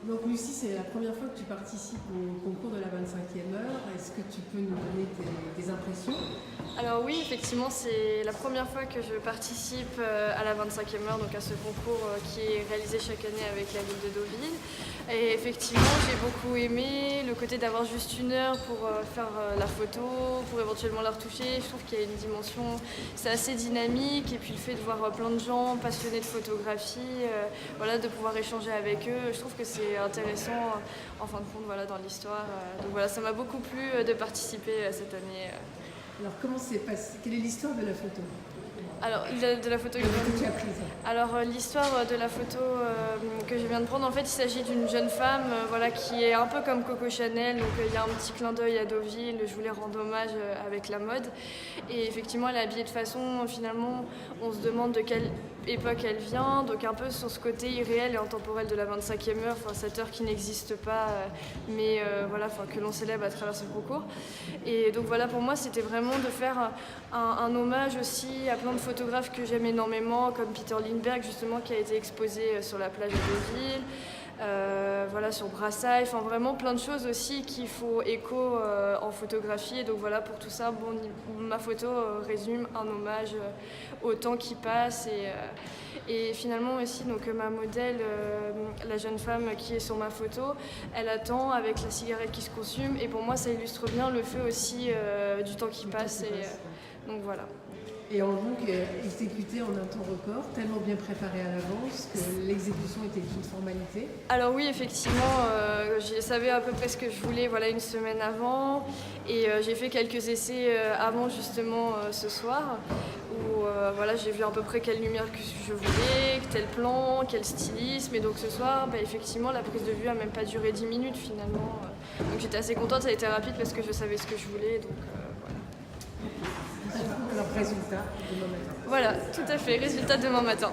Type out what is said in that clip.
Donc Lucie, c'est la première fois que tu participes au concours de la 25e heure. Est-ce que tu peux nous donner tes impressions? Alors oui, effectivement, c'est la première fois que je participe à la 25e heure, donc à ce concours qui est réalisé chaque année avec la ville de Deauville. Et effectivement, j'ai beaucoup aimé le côté d'avoir juste une heure pour faire la photo, pour éventuellement la retoucher. Je trouve qu'il y a une dimension, c'est assez dynamique. Et puis le fait de voir plein de gens passionnés de photographie, voilà, de pouvoir échanger avec eux, je trouve que c'est intéressant en fin de compte, voilà, dans l'histoire. Donc voilà, ça m'a beaucoup plu de participer cette année. Alors comment c'est passé? Quelle est l'histoire de la photo? Alors, de la photo Que tu as prise? Alors, l'histoire de la photo que je viens de prendre, en fait, il s'agit d'une jeune femme voilà, qui est un peu comme Coco Chanel. Donc, il y a un petit clin d'œil à Deauville. Je voulais rendre hommage avec la mode. Et effectivement, elle est habillée de façon, finalement, on se demande de quelle époque elle vient. Donc, un peu sur ce côté irréel et intemporel de la 25e heure, cette heure qui n'existe pas, mais voilà, que l'on célèbre à travers ce concours. Et donc, voilà, pour moi, c'était vraiment de faire un hommage aussi à plein de photographes que j'aime énormément, comme Peter Lindbergh justement, qui a été exposé sur la plage de Deauville, voilà, sur Brassailles, enfin vraiment plein de choses aussi qui font écho en photographie. Et donc voilà, pour tout ça, bon, ma photo résume un hommage au temps qui passe et finalement aussi donc ma modèle, la jeune femme qui est sur ma photo, elle attend avec la cigarette qui se consume et pour moi ça illustre bien le fait aussi du temps qui passe. Donc voilà. Et en donc exécuté en un temps record, tellement bien préparé à l'avance que l'exécution était une formalité. Alors oui, effectivement, je savais à peu près ce que je voulais voilà, une semaine avant. Et j'ai fait quelques essais avant justement ce soir, où voilà, j'ai vu à peu près quelle lumière que je voulais, tel plan, quel stylisme. Et donc ce soir, effectivement, la prise de vue a même pas duré 10 minutes finalement. Donc j'étais assez contente, ça a été rapide parce que je savais ce que je voulais. Donc voilà. Alors résultat, demain matin. Voilà, tout à fait, résultat demain matin.